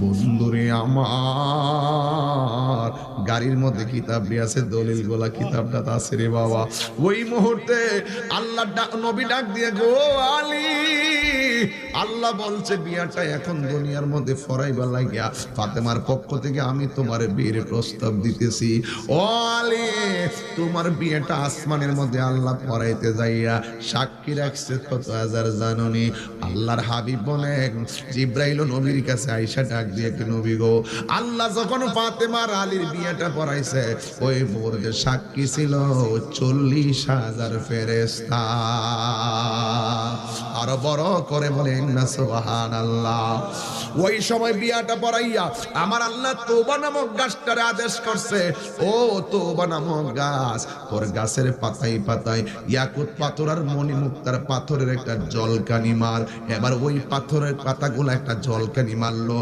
বন্ধুরে আমার, গাড়ির মধ্যে কিতাব আছে, দলিল গোলা কিতাবটা আছে রে বাবা। ওই মুহূর্তে আল্লাহ নবী ডাক দিয়ে, গো আলী, আল্লাহ বলছে বিয়াটা এখন দুনিয়ার মধ্যে ফরাইবার লাগিয়া ফাতেমার পক্ষ থেকে আমি তোমার বিয়ের প্রস্তাব দিতেছি। ও আলী, তোমার বিয়েটা আসমানের মধ্যে আল্লাহ ফরাইতে যাইয়া সাক্ষী রাখছে কত হাজার জাননি। আল্লাহর হাবিব বলেন, জিব্রাইল নবীর কাছে আয়েশা ডাক দিয়ে, কি নবী গো, আল্লাহ যখন ফাতেমার আলীর বিয়েটা পড়াইছে ওই মুহূর্তে সাক্ষী ছিল 40,000 ফেরেশতা। আরো বড় করে বলেন না সুবহানাল্লাহ। ওই সময় বিয়াটা পড়াইয়া আমার আল্লাহ তওবা নামক গাছটারে আদেশ করছে, ও তওবা নামক গাছ, তোর গাছের পাতায় পাতায় ইয়াকুত পাথর আর মণিমুক্তার পাথরের একটা জলকানি মার। এবার ওই পাথরের পাতাগুলো একটা জলকানি মারলো।